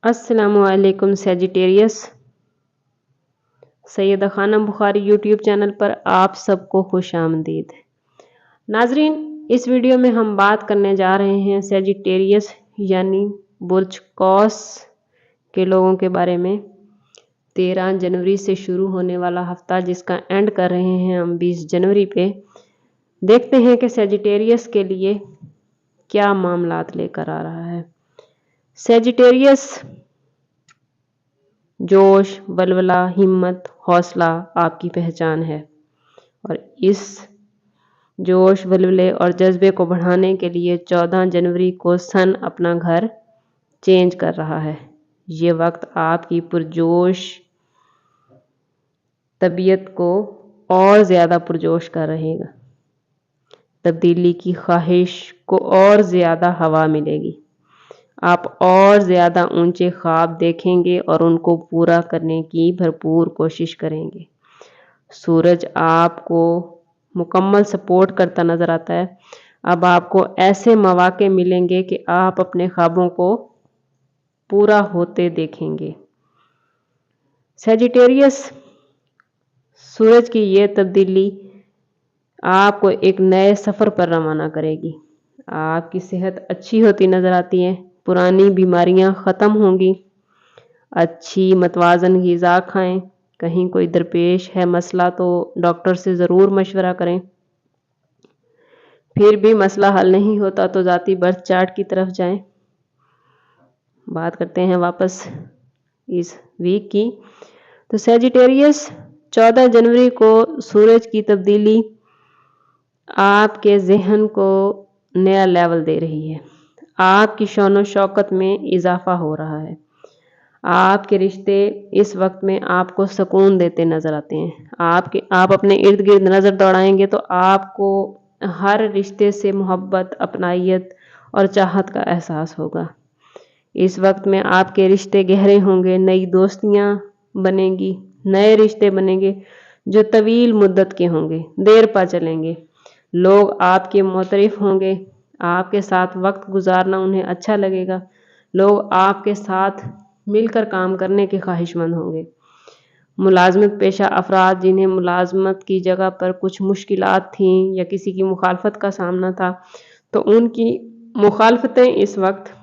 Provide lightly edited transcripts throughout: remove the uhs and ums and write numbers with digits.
अस्सलामु अलैकुम Sagittarius. Syeda Khanam Bukhari YouTube channel पर आप सबको खुश आमदीद। नाजरीन, इस वीडियो में हम बात करने जा रहे हैं सेजिटेरियस यानी बुर्ज कौस के लोगों के बारे में। 13 जनवरी से शुरू होने वाला हफ्ता जिसका एंड कर रहे हैं हम 20 जनवरी पे। देखते हैं कि सेजिटेरियस के लिए क्या मामलात लेकर आ रहा है। सेजिटेरियस जोश, बलबला, हिम्मत, हौसला आपकी पहचान है और इस जोश, बलबले और जज्बे को बढ़ाने के लिए 14 जनवरी को सन अपना घर चेंज कर रहा है। ये वक्त आपकी पुरजोश तबीयत को और ज़्यादा पुरजोश कर रहेगा। तब्दीली की ख्वाहिश को और ज़्यादा हवा मिलेगी। आप और ज़्यादा ऊंचे ख्वाब देखेंगे और उनको पूरा करने की भरपूर कोशिश करेंगे। सूरज आपको मुकम्मल सपोर्ट करता नज़र आता है। अब आपको ऐसे मौके मिलेंगे कि आप अपने ख्वाबों को पूरा होते देखेंगे। सेजिटेरियस, सूरज की ये तब्दीली आपको एक नए सफ़र पर रवाना करेगी। आपकी सेहत अच्छी होती नज़र आती है। पुरानी बीमारियां ख़त्म होंगी। अच्छी मतवाज़न ग़िज़ा खाएं। कहीं कोई दरपेश है मसला तो डॉक्टर से ज़रूर मशवरा करें। फिर भी मसला हल नहीं होता तो ज़ाती बर्थ चार्ट की तरफ जाएं। बात करते हैं वापस इस वीक की। तो सेजिटेरियस, 14 जनवरी को सूरज की तब्दीली आपके ज़हन को नया लेवल दे रही है। आपकी शौनो शौकत में इजाफा हो रहा है। आपके रिश्ते इस वक्त में आपको सुकून देते नजर आते हैं। आप अपने इर्द गिर्द नजर दौड़ाएंगे तो आपको हर रिश्ते से मोहब्बत, अपनाइयत और चाहत का एहसास होगा। इस वक्त में आपके रिश्ते गहरे होंगे, नई दोस्तियां बनेंगी, नए रिश्ते बनेंगे जो तवील मुद्दत के होंगे, देर पा चलेंगे। लोग आपके मुतरिफ होंगे। आपके साथ वक्त गुजारना उन्हें अच्छा लगेगा। लोग आपके साथ मिलकर काम करने के ख्वाहिशमंद होंगे। मुलाजमत पेशा अफराद जिन्हें मुलाजमत की जगह पर कुछ मुश्किलात थीं या किसी की मुखालफत का सामना था तो उनकी मुखालफतें इस वक्त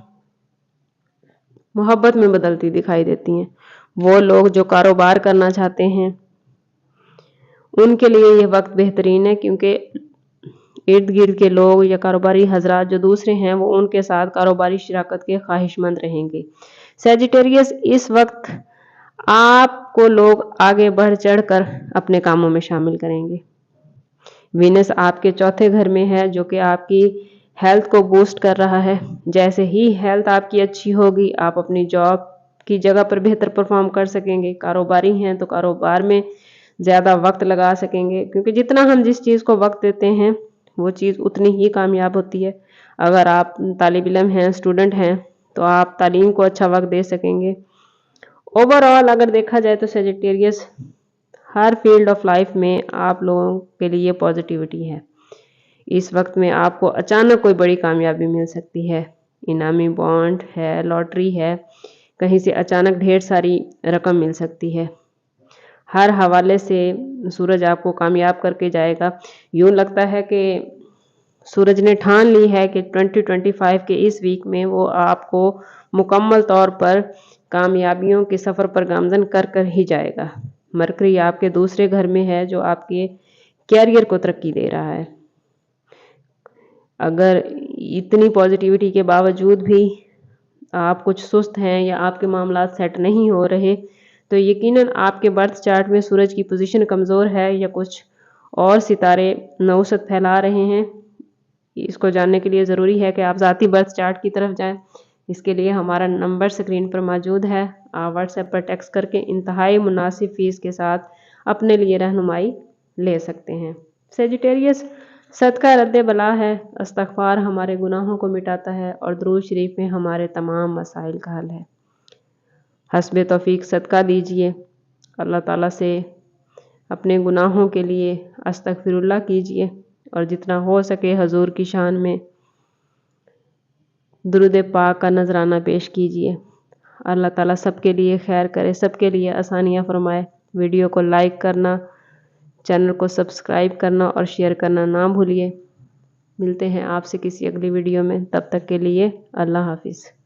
मोहब्बत में बदलती दिखाई देती हैं। वो लोग जो कारोबार करना चाहते हैं उनके लिए यह वक्त बेहतरीन है क्योंकि इर्द गिर्द के लोग या कारोबारी हजरात जो दूसरे हैं वो उनके साथ कारोबारी शिराकत के ख्वाहिशमंद रहेंगे। सेजिटेरियस, इस वक्त आपको लोग आगे बढ़ चढ़ कर अपने कामों में शामिल करेंगे। वीनस आपके चौथे घर में है जो कि आपकी हेल्थ को बूस्ट कर रहा है। जैसे ही हेल्थ आपकी अच्छी होगी आप अपनी जॉब की जगह पर बेहतर परफॉर्म कर सकेंगे। कारोबारी हैं तो कारोबार में ज़्यादा वक्त लगा सकेंगे क्योंकि जितना हम जिस चीज़ को वक्त देते हैं वो चीज़ उतनी ही कामयाब होती है। अगर आप तालिब इल्म हैं, स्टूडेंट हैं तो आप तालीम को अच्छा वक्त दे सकेंगे। ओवरऑल अगर देखा जाए तो Sagittarius, her field of life में आप लोगों के लिए पॉजिटिविटी है। इस वक्त में आपको अचानक कोई बड़ी कामयाबी मिल सकती है। इनामी बॉन्ड है, लॉटरी है, कहीं से अचानक ढेर सारी रकम मिल सकती है। हर हवाले से सूरज आपको कामयाब करके जाएगा। यूँ लगता है कि सूरज ने ठान ली है कि 2025 के इस वीक में वो आपको मुकम्मल तौर पर कामयाबियों के सफ़र पर गामज़न कर ही जाएगा। मरकरी आपके दूसरे घर में है जो आपके कैरियर को तरक्की दे रहा है। अगर इतनी पॉजिटिविटी के बावजूद भी आप कुछ सुस्त हैं या आपके मामला सेट नहीं हो रहे तो यकीनन आपके बर्थ चार्ट में सूरज की पोजीशन कमज़ोर है या कुछ और सितारे नौसत फैला रहे हैं। इसको जानने के लिए ज़रूरी है कि आप ज़ाती बर्थ चार्ट की तरफ जाएं। इसके लिए हमारा नंबर स्क्रीन पर मौजूद है। आप व्हाट्सएप पर टेक्स्ट करके इंतहाई मुनासिब फ़ीस के साथ अपने लिए रहनुमाई ले सकते हैं। सेजिटेरियस, सदका रद्द बला है। इस्तग़फ़ार हमारे गुनाहों को मिटाता है और दुरूद शरीफ में हमारे तमाम मसाइल का हल है। हस्बे तौफीक सदका दीजिए। अल्लाह ताला से अपने गुनाहों के लिए अस्तगफिरुल्लाह कीजिए और जितना हो सके हजूर की शान में दुरूद पाक का नजराना पेश कीजिए। اللہ تعالیٰ سب کے لیے خیر کرے، سب کے لیے آسانیاں فرمائے۔ ویڈیو کو لائک کرنا، چینل کو سبسکرائب کرنا اور شیئر کرنا نہ بھولیے۔ ملتے ہیں آپ سے کسی اگلی ویڈیو میں، تب تک کے لیے اللہ حافظ۔